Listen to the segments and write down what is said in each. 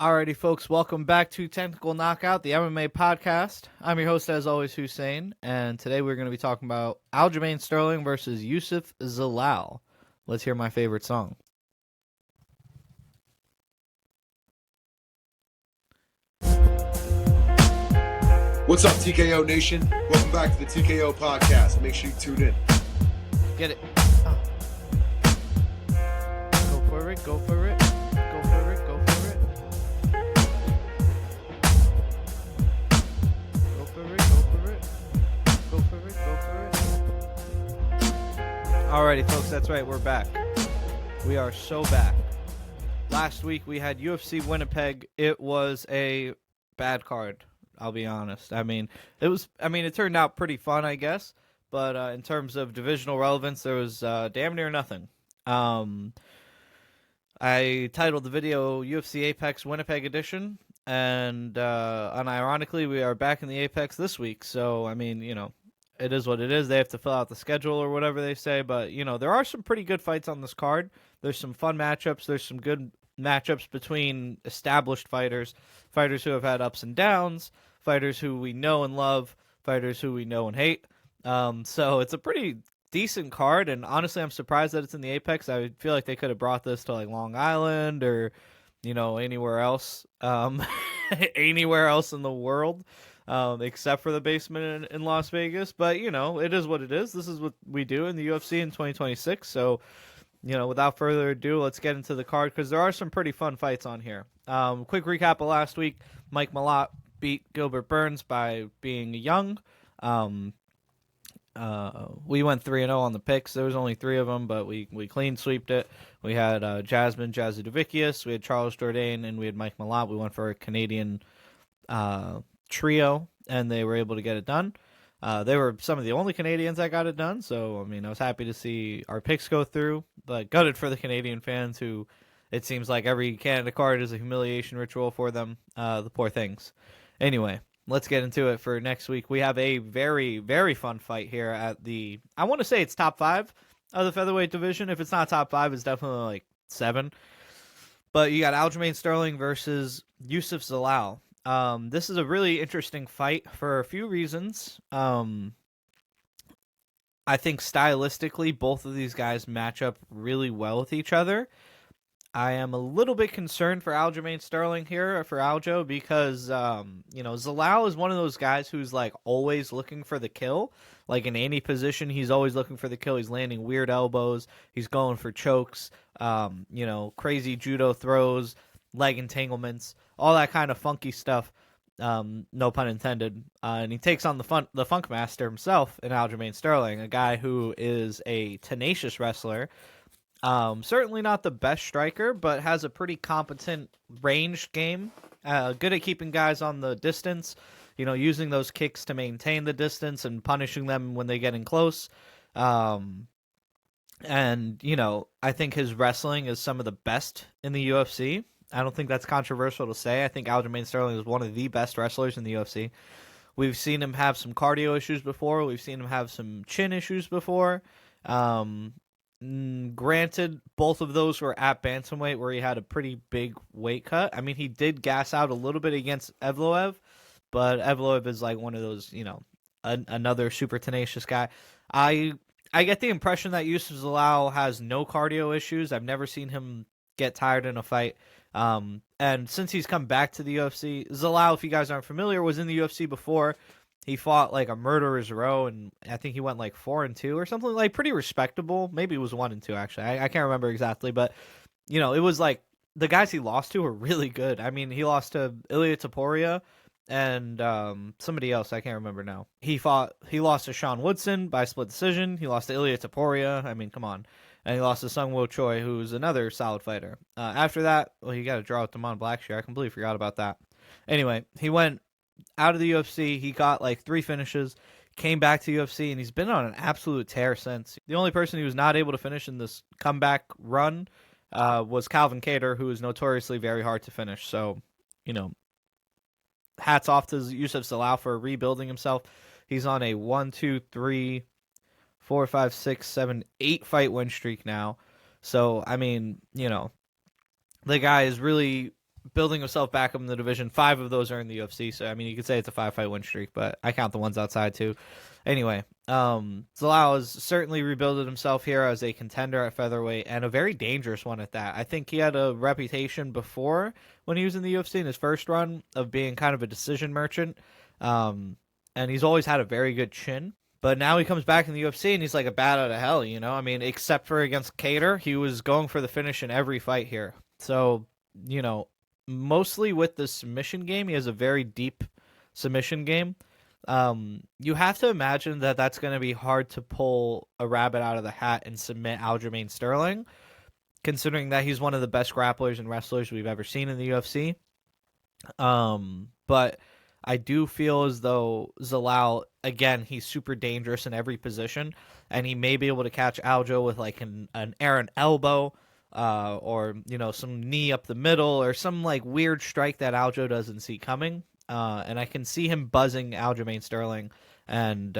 Alrighty, folks, welcome back to Technical Knockout, the MMA Podcast. I'm your host, as always, Hussein, and today we're going to be talking about Aljamain Sterling versus Yusuf Zalal. Let's hear my favorite song. What's up, TKO Nation? Welcome back to the TKO Podcast. Make sure you tune in. Get it. Go for it, go for it, go for it, go for it. Go for it, go for it, go for it, go for it. Alrighty, folks, that's right, we're back. We are so back. Last week we had UFC Winnipeg. It was a bad card, I'll be honest. It turned out pretty fun, I guess. But in terms of divisional relevance, there was damn near nothing. I titled the video UFC Apex Winnipeg Edition, and unironically, we are back in the Apex this week. So, it is what it is. They have to fill out the schedule or whatever they say. But, there are some pretty good fights on this card. There's some fun matchups. There's some good matchups between established fighters, fighters who have had ups and downs, fighters who we know and love, fighters who we know and hate. So it's a pretty decent card, and honestly, I'm surprised that it's in the Apex. I feel like they could have brought this to like Long Island or, anywhere else, anywhere else in the world, except for the basement in Las Vegas. But it is what it is. This is what we do in the UFC in 2026. So, without further ado, let's get into the card because there are some pretty fun fights on here. Quick recap of last week: Mike Malott beat Gilbert Burns by being young. We went 3-0 on the picks. There was only 3 of them, but we clean sweeped it. We had Jasmine Jazudavicius, we had Charles Jourdain, and we had Mike Malott. We went for a Canadian trio, and they were able to get it done. They were some of the only Canadians that got it done, so I was happy to see our picks go through, but gutted for the Canadian fans who it seems like every Canada card is a humiliation ritual for them. The poor things. Anyway, let's get into it for next week. We have a very, very fun fight here at I want to say it's top 5 of the featherweight division. If it's not top 5, it's definitely like 7. But you got Aljamain Sterling versus Yusuf Zalal. This is a really interesting fight for a few reasons. I think stylistically, both of these guys match up really well with each other. I am a little bit concerned for Aljamain Sterling here, for Aljo, because, Zalal is one of those guys who's, like, always looking for the kill. Like, in any position, he's always looking for the kill. He's landing weird elbows. He's going for chokes, crazy judo throws, leg entanglements, all that kind of funky stuff, no pun intended. And he takes on the Funk Master himself in Aljamain Sterling, a guy who is a tenacious wrestler. Certainly not the best striker, but has a pretty competent ranged game. Good at keeping guys on the distance, using those kicks to maintain the distance and punishing them when they get in close. I think his wrestling is some of the best in the UFC. I don't think that's controversial to say. I think Aljamain Sterling is one of the best wrestlers in the UFC. We've seen him have some cardio issues before. We've seen him have some chin issues before. Granted, both of those were at bantamweight where he had a pretty big weight cut. He did gas out a little bit against Evloev, but Evloev is like one of those, another super tenacious guy. I get the impression that Yusuf Zalal has no cardio issues. I've never seen him get tired in a fight. And since he's come back to the UFC, Zalal, if you guys aren't familiar, was in the UFC before. He fought like a murderer's row, and I think he went like 4-2 or something, like pretty respectable. Maybe it was 1-2 actually. I can't remember exactly, but it was like the guys he lost to were really good. He lost to Ilia Topuria and somebody else I can't remember now. He lost to Sean Woodson by split decision. He lost to Ilia Topuria. Come on. And he lost to Sungwoo Choi, who's another solid fighter. After that, he got a draw with Damon Blackshear. I completely forgot about that. Anyway, he went out of the UFC. He got like 3 finishes, came back to UFC, and he's been on an absolute tear since. The only person he was not able to finish in this comeback run was Calvin Kattar, who is notoriously very hard to finish. So, hats off to Yusuf Zalal for rebuilding himself. He's on a 1, 2, 3, 4, 5, 6, 7, 8 fight win streak now. So, the guy is really building himself back up in the division. 5 of those are in the UFC, so I mean, you could say it's a 5-fight win streak, but I count the ones outside too. Anyway, Zalal has certainly rebuilt himself here as a contender at featherweight, and a very dangerous one at that. I think he had a reputation before when he was in the UFC in his first run of being kind of a decision merchant, and he's always had a very good chin. But now he comes back in the UFC and he's like a bat out of hell, you know? I mean, except for against Cater, he was going for the finish in every fight here. So, you know, mostly with the submission game, he has a very deep submission game. You have to imagine that that's going to be hard to pull a rabbit out of the hat and submit Aljamain Sterling, considering that he's one of the best grapplers and wrestlers we've ever seen in the UFC. But I do feel as though Zalal, again, he's super dangerous in every position, and he may be able to catch Aljo with like an errant elbow, or, you know, some knee up the middle, or some like weird strike that Aljo doesn't see coming. And I can see him buzzing Aljamain Sterling and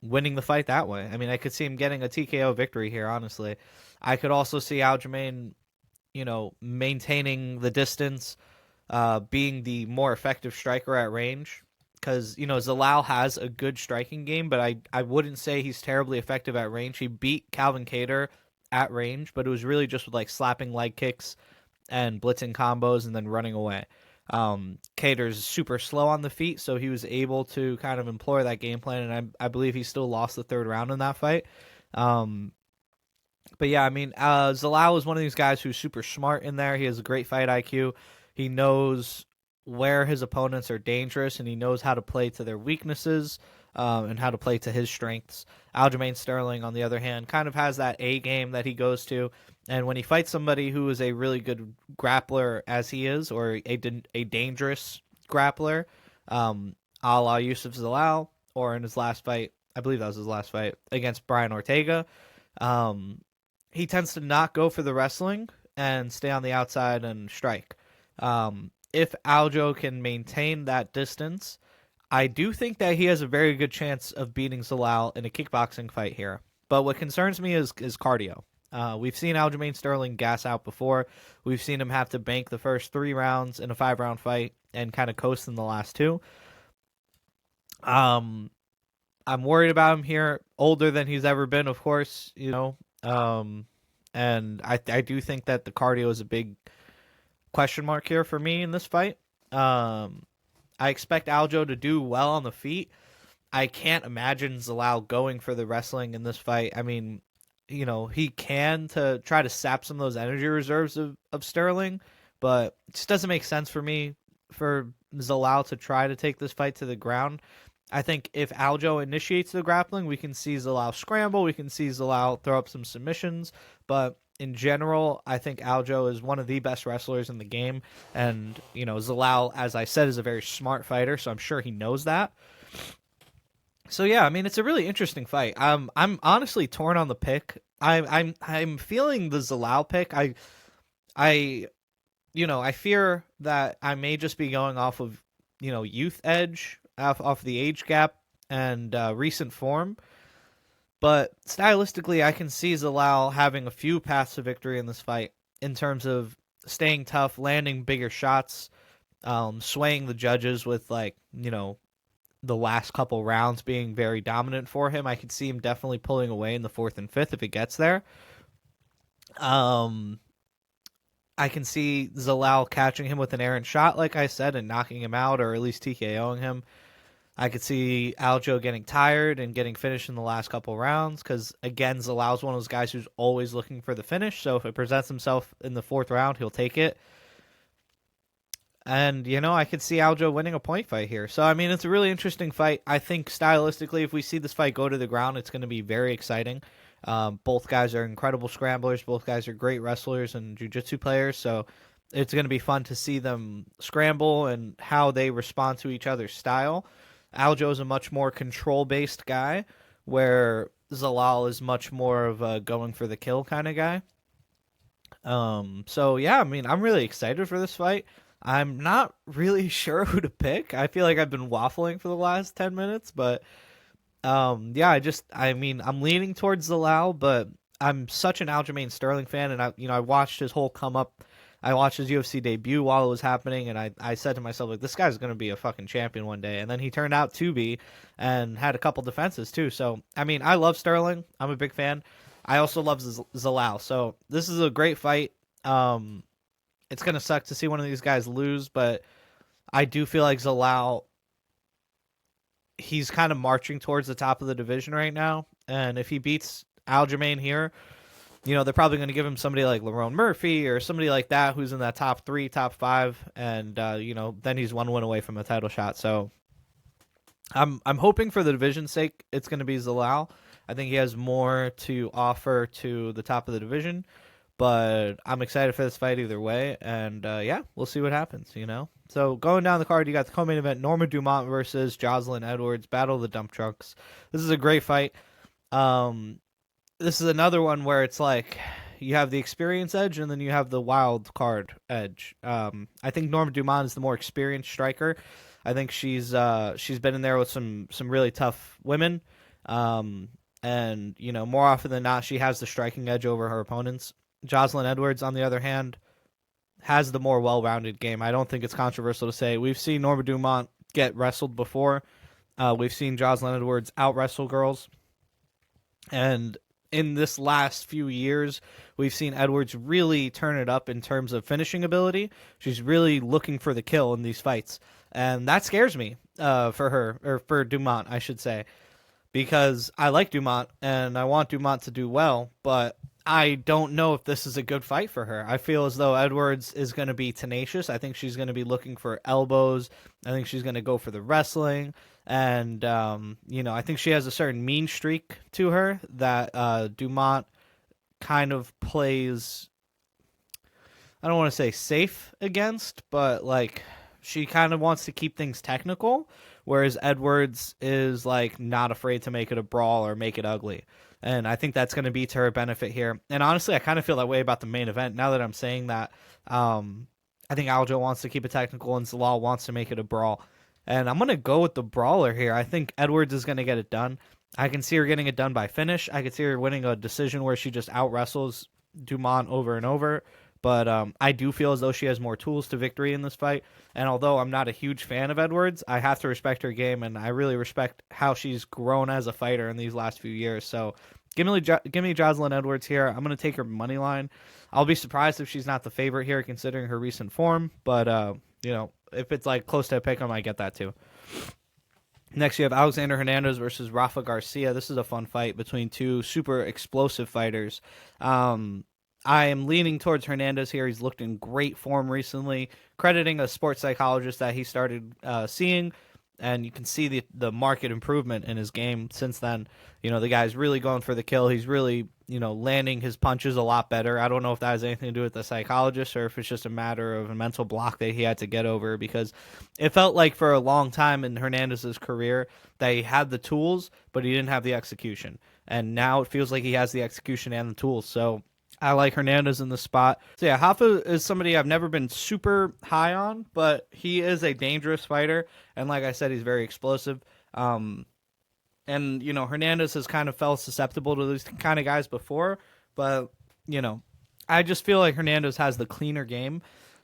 winning the fight that way. I mean, I could see him getting a TKO victory here, honestly. I could also see Aljamain, you know, maintaining the distance, being the more effective striker at range. Because, you know, Zalal has a good striking game, but I wouldn't say he's terribly effective at range. He beat Calvin Kattar at range, but it was really just with like slapping leg kicks and blitzing combos and then running away. Cater's super slow on the feet, so he was able to kind of employ that game plan, and I believe he still lost the third round in that fight. But yeah, I mean, Zalal is one of these guys who's super smart in there. He has a great fight IQ. He knows where his opponents are dangerous, and he knows how to play to their weaknesses, and how to play to his strengths. Aljamain Sterling, on the other hand, kind of has that A game that he goes to, and when he fights somebody who is a really good grappler as he is, or a dangerous grappler, a la Yusuf Zalal, or in his last fight, I believe that was his last fight, against Brian Ortega, he tends to not go for the wrestling and stay on the outside and strike. If Aljo can maintain that distance, I do think that he has a very good chance of beating Zalal in a kickboxing fight here. But what concerns me is cardio. We've seen Aljamain Sterling gas out before. We've seen him have to bank the first 3 rounds in a 5-round fight and kind of coast in the last 2. I'm worried about him here. Older than he's ever been, of course, you know. And I do think that the cardio is a big question mark here for me in this fight. I expect Aljo to do well on the feet. I can't imagine Zalal going for the wrestling in this fight. I mean, you know, he can to try to sap some of those energy reserves of Sterling, but it just doesn't make sense for me for Zalal to try to take this fight to the ground. I think if Aljo initiates the grappling, we can see Zalal scramble, we can see Zalal throw up some submissions, but in general, I think Aljo is one of the best wrestlers in the game, and, you know, Zalal, as I said, is a very smart fighter, so I'm sure he knows that. So yeah, I mean, it's a really interesting fight. I'm honestly torn on the pick. I'm feeling the Zalal pick. I fear that I may just be going off of, you know, youth edge, off the age gap and recent form. But stylistically, I can see Zalal having a few paths to victory in this fight in terms of staying tough, landing bigger shots, swaying the judges with, like, you know, the last couple rounds being very dominant for him. I could see him definitely pulling away in the 4th and 5th if it gets there. I can see Zalal catching him with an errant shot, like I said, and knocking him out, or at least TKOing him. I could see Aljo getting tired and getting finished in the last couple rounds because, again, Zalal's one of those guys who's always looking for the finish, so if it presents himself in the 4th round, he'll take it. And, you know, I could see Aljo winning a point fight here. So, I mean, it's a really interesting fight. I think stylistically, if we see this fight go to the ground, it's going to be very exciting. Both guys are incredible scramblers. Both guys are great wrestlers and jiu-jitsu players, so it's going to be fun to see them scramble and how they respond to each other's style. Aljo is a much more control-based guy, where Zalal is much more of a going for the kill kind of guy. So yeah, I mean, I'm really excited for this fight. I'm not really sure who to pick. I feel like I've been waffling for the last 10 minutes, but yeah, I'm leaning towards Zalal, but I'm such an Aljamain Sterling fan, and I watched his whole come up I watched his UFC debut while it was happening, and I said to myself, like, this guy's going to be a fucking champion one day. And then he turned out to be, and had a couple defenses too. So, I mean, I love Sterling. I'm a big fan. I also love Zalal. So this is a great fight. It's going to suck to see one of these guys lose, but I do feel like Zalal, he's kind of marching towards the top of the division right now. And if he beats Aljamain here, they're probably going to give him somebody like Lerone Murphy or somebody like that who's in that top 3, top 5, and then he's one win away from a title shot. So I'm hoping for the division's sake it's going to be Zalal. I think he has more to offer to the top of the division, but I'm excited for this fight either way, and we'll see what happens. So going down the card, you got the co-main event: Norma Dumont versus Jocelyn Edwards, Battle of the Dump Trucks. This is a great fight. This is another one where it's like you have the experience edge and then you have the wild card edge. I think Norma Dumont is the more experienced striker. I think she's been in there with some really tough women. And more often than not, she has the striking edge over her opponents. Jocelyn Edwards, on the other hand, has the more well-rounded game. I don't think it's controversial to say we've seen Norma Dumont get wrestled before. We've seen Jocelyn Edwards out-wrestle girls. And in this last few years, we've seen Edwards really turn it up in terms of finishing ability. She's really looking for the kill in these fights. And that scares me for her, or for Dumont, I should say. Because I like Dumont, and I want Dumont to do well, but I don't know if this is a good fight for her. I feel as though Edwards is going to be tenacious. I think she's going to be looking for elbows. I think she's going to go for the wrestling. And, I think she has a certain mean streak to her that Dumont kind of plays, I don't want to say safe against, but, like, she kind of wants to keep things technical, whereas Edwards is, like, not afraid to make it a brawl or make it ugly. And I think that's going to be to her benefit here. And honestly, I kind of feel that way about the main event. Now that I'm saying that, I think Aljo wants to keep it technical and Zalal wants to make it a brawl. And I'm going to go with the brawler here. I think Edwards is going to get it done. I can see her getting it done by finish. I could see her winning a decision where she just out-wrestles Dumont over and over. But I do feel as though she has more tools to victory in this fight. And although I'm not a huge fan of Edwards, I have to respect her game, and I really respect how she's grown as a fighter in these last few years. So give me Jocelyn Edwards here. I'm going to take her money line. I'll be surprised if she's not the favorite here, considering her recent form. But, if it's like close to a pick, I might get that too. Next, you have Alexander Hernandez versus Rafa Garcia. This is a fun fight between two super explosive fighters. I am leaning towards Hernandez here. He's looked in great form recently, crediting a sports psychologist that he started seeing, and you can see the market improvement in his game since then. The guy's really going for the kill. He's really, landing his punches a lot better. I don't know if that has anything to do with the psychologist or if it's just a matter of a mental block that he had to get over, because it felt like for a long time in Hernandez's career that he had the tools, but he didn't have the execution. And now it feels like he has the execution and the tools. So I like Hernandez in the spot. So yeah, Hoffa is somebody I've never been super high on, but he is a dangerous fighter. And like I said, he's very explosive. And, Hernandez has kind of felt susceptible to these kind of guys before. But, I just feel like Hernandez has the cleaner game.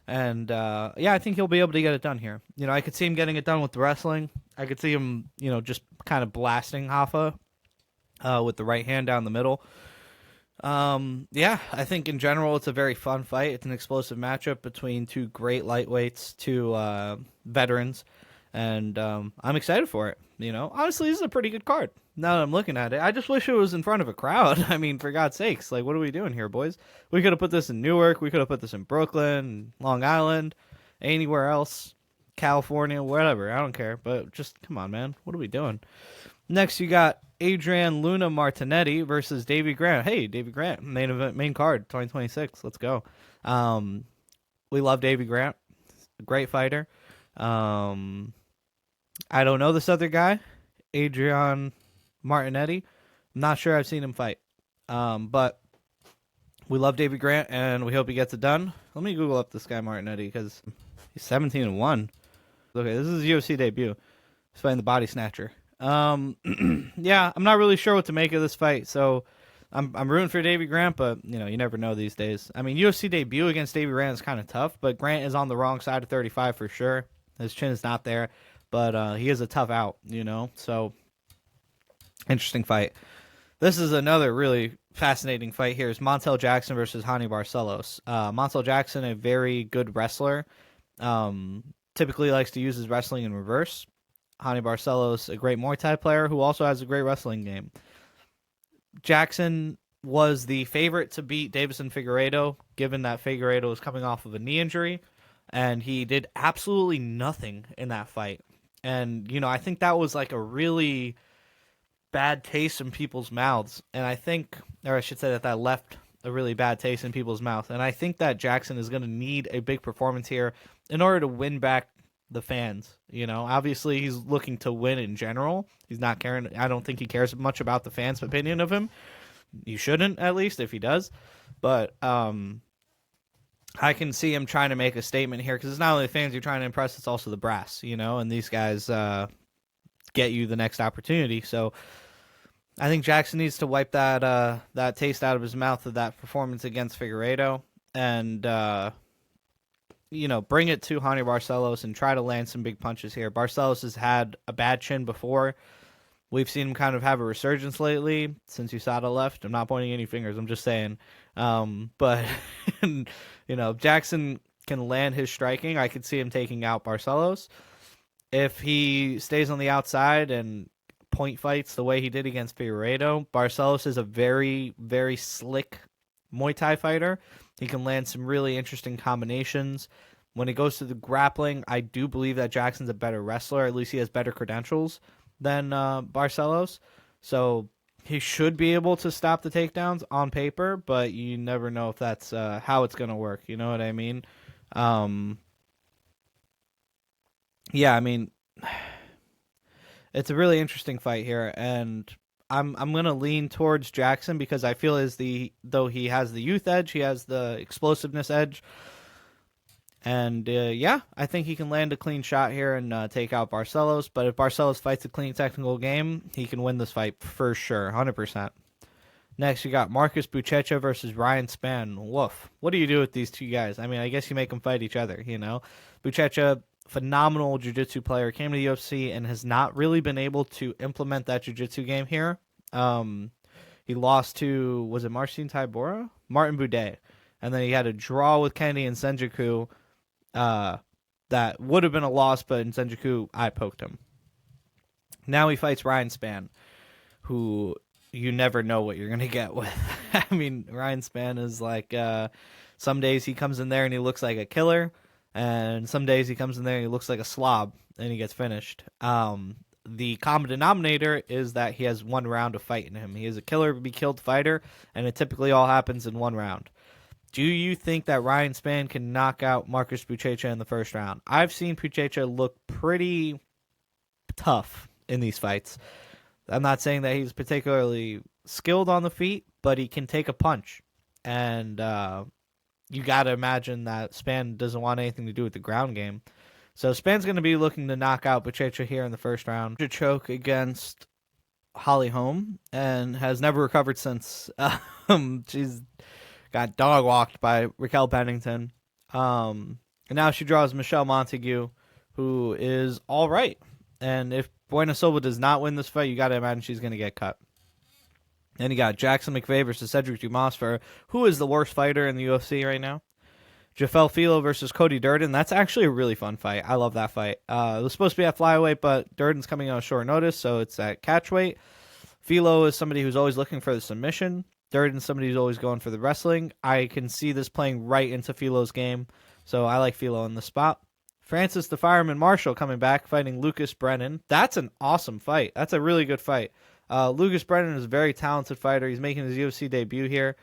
And, I think he'll be able to get it done here. I could see him getting it done with the wrestling. I could see him, just kind of blasting Hoffa with the right hand down the middle. I think in general it's a very fun fight. It's an explosive matchup between two great lightweights, two veterans, and I'm excited for it. Honestly, this is a pretty good card. Now that I'm looking at it, I just wish it was in front of a crowd. I mean, for God's sakes, like, what are we doing here, boys? We could have put this in Newark. We could have put this in Brooklyn, Long Island, anywhere else, California, whatever. I don't care, but just come on, man. What are we doing? Next, you got Adrian Luna Martinetti versus Davey Grant. Hey, Davey Grant, main card, 2026. Let's go. We love Davey Grant. Great fighter. I don't know this other guy, Adrian Martinetti. I'm not sure I've seen him fight. But we love Davey Grant, and we hope he gets it done. Let me Google up this guy Martinetti, because he's 17-1. Okay, this is his UFC debut. He's fighting the Body Snatcher. I'm not really sure what to make of this fight, so I'm rooting for Davey Grant, but you never know these days. I mean, UFC debut against Davey Grant is kind of tough, but Grant is on the wrong side of 35 for sure. His chin is not there, but he is a tough out. So interesting fight. This is another really fascinating fight here. It's Montel Jackson versus Hani Barcelos. Montel Jackson, a very good wrestler, typically likes to use his wrestling in reverse. Hani Barcelos, a great Muay Thai player who also has a great wrestling game. Jackson was the favorite to beat Davison Figueiredo, given that Figueiredo was coming off of a knee injury, and he did absolutely nothing in that fight. And, I think that was like a really bad taste in people's mouths. And I think, or I should say that left a really bad taste in people's mouth. And I think that Jackson is going to need a big performance here in order to win back the fans. Obviously he's looking to win in general. He's not caring. I don't think he cares much about the fans' opinion of him. You shouldn't, at least, if he does. But I can see him trying to make a statement here, because it's not only the fans you're trying to impress, it's also the brass, and these guys get you the next opportunity. So I think Jackson needs to wipe that taste out of his mouth of that performance against Figueiredo, and bring it to Hani Barcelos and try to land some big punches here. Barcelos has had a bad chin before. We've seen him kind of have a resurgence lately since USADA left. I'm not pointing any fingers. I'm just saying. But, if Jackson can land his striking, I could see him taking out Barcelos. If he stays on the outside and point fights the way he did against Figueiredo, Barcelos is a very, very slick Muay Thai fighter. He can land some really interesting combinations. When it goes to the grappling, I do believe that Jackson's a better wrestler. At least he has better credentials than Barcelos. So he should be able to stop the takedowns on paper, but you never know if that's how it's going to work. You know what I mean? Yeah, I mean, it's a really interesting fight here, and I'm going to lean towards Jackson because I feel though he has the youth edge, he has the explosiveness edge. And, I think he can land a clean shot here and take out Barcelos. But if Barcelos fights a clean technical game, he can win this fight for sure, 100%. Next, you got Marcus Buchecha versus Ryan Spann. Woof. What do you do with these two guys? I mean, I guess you make them fight each other, Buchecha, phenomenal jiu-jitsu player, came to the UFC and has not really been able to implement that jiu-jitsu game here. He lost to, was it Marcin Tybura? Martin Buday. And then he had a draw with Kenny and Senjuku. That would have been a loss, but in Senjuku, I poked him. Now he fights Ryan Spann, who you never know what you're going to get with. I mean, Ryan Spann is like, some days he comes in there and he looks like a killer, and some days he comes in there and he looks like a slob, and he gets finished. The common denominator is that he has one round of fight in him. He is a killer-be-killed fighter, and it typically all happens in one round. Do you think that Ryan Spann can knock out Marcus Buchecha in the first round? I've seen Buchecha look pretty tough in these fights. I'm not saying that he's particularly skilled on the feet, but he can take a punch. And you got to imagine that Spann doesn't want anything to do with the ground game. So Spann's going to be looking to knock out Buchecha here in the first round. To choke against Holly Holm and has never recovered since. She's got dog walked by Raquel Pennington. And now she draws Michelle Montague, who is all right. And if Buena Silva does not win this fight, you got to imagine she's going to get cut. Then you got Jackson McVeigh versus Cedric Dumas for who is the worst fighter in the UFC right now. Jafel Filo versus Cody Durden. That's actually a really fun fight. I love that fight. It was supposed to be at flyweight, but Durden's coming on short notice, so it's at catchweight. Filo is somebody who's always looking for the submission. Durden's somebody who's always going for the wrestling. I can see this playing right into Filo's game, so I like Filo in the spot. Francis the Fireman Marshall coming back, fighting Lucas Brennan. That's an awesome fight. That's a really good fight. Lucas Brennan is a very talented fighter. He's making his UFC debut here.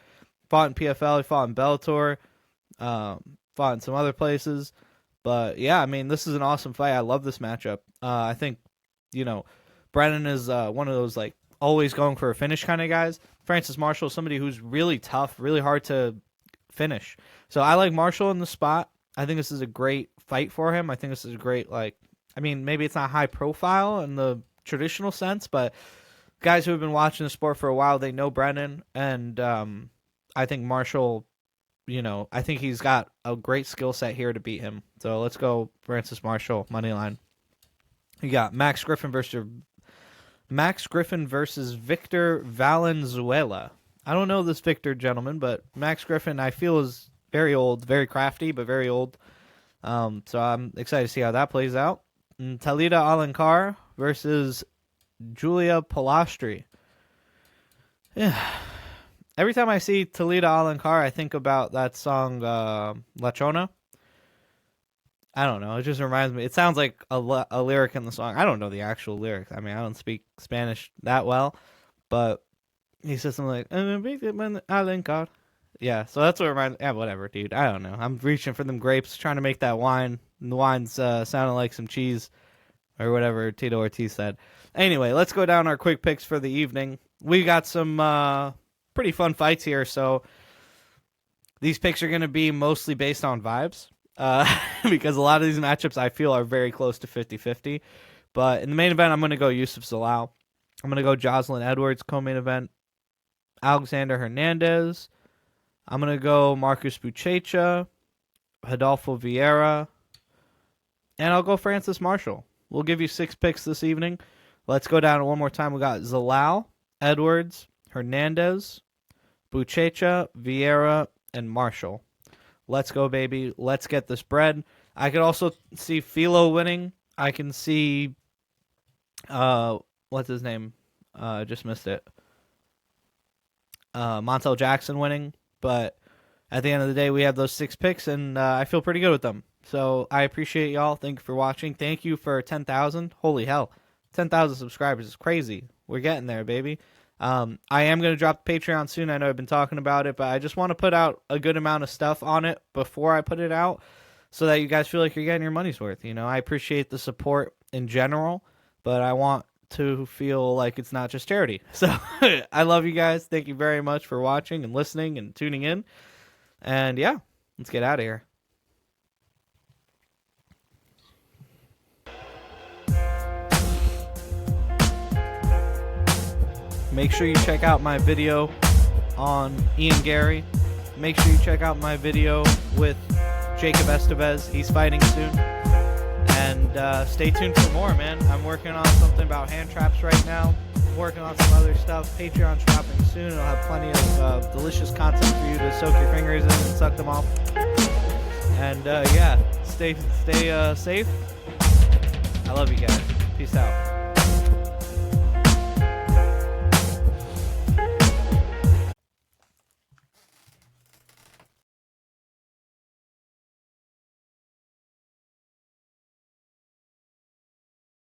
Fought in PFL. He fought in Bellator. Fought in some other places. But, yeah, I mean, this is an awesome fight. I love this matchup. I think, Brennan is one of those, like, always going for a finish kind of guys. Francis Marshall is somebody who's really tough, really hard to finish. So I like Marshall in the spot. I think this is a great fight for him. I think this is a great, maybe it's not high profile in the traditional sense, but guys who have been watching the sport for a while, they know Brennan, and I think Marshall, I think he's got a great skill set here to beat him. So let's go Francis Marshall, money line. You got Max Griffin versus Victor Valenzuela. I don't know this Victor gentleman, but Max Griffin I feel is very old, very crafty, but very old. So I'm excited to see how that plays out. And Talita Alankar versus Julia Palastri. Yeah. Every time I see Talita Alankar, I think about that song La Chona. I don't know. It just reminds me. It sounds like a lyric in the song. I don't know the actual lyrics. I mean, I don't speak Spanish that well, but he says something like Alankar. Yeah, so that's what it reminds me. Yeah, whatever, dude. I don't know. I'm reaching for them grapes, trying to make that wine. And the wine's sounding like some cheese or whatever Tito Ortiz said. Anyway, let's go down our quick picks for the evening. We got some pretty fun fights here, so these picks are going to be mostly based on vibes because a lot of these matchups I feel are very close to 50-50. But in the main event, I'm going to go Yusuf Zalal. I'm going to go Jocelyn Edwards, co-main event. Alexander Hernandez. I'm going to go Marcus Buchecha, Rodolfo Vieira, and I'll go Francis Marshall. We'll give you 6 picks this evening. Let's go down one more time. We got Zalal, Edwards, Hernandez, Buchecha, Vieira, and Marshall. Let's go, baby. Let's get this bread. I could also see Philo winning. I can see, what's his name? Just missed it. Montel Jackson winning. But at the end of the day, we have those 6 picks, and I feel pretty good with them. So I appreciate y'all. Thank you for watching. Thank you for 10,000. Holy hell. 10,000 subscribers is crazy. We're getting there, baby. I am going to drop the Patreon soon. I know I've been talking about it, but I just want to put out a good amount of stuff on it before I put it out so that you guys feel like you're getting your money's worth. I appreciate the support in general, but I want to feel like it's not just charity. So I love you guys. Thank you very much for watching and listening and tuning in. And yeah, let's get out of here. Make sure you check out my video on Ian Gary. Make sure you check out my video with Jacob Estevez. He's fighting soon. And stay tuned for more, man. I'm working on something about hand traps right now. I'm working on some other stuff. Patreon's dropping soon. It'll have plenty of delicious content for you to soak your fingers in and suck them off. And yeah, stay safe. I love you guys. Peace out.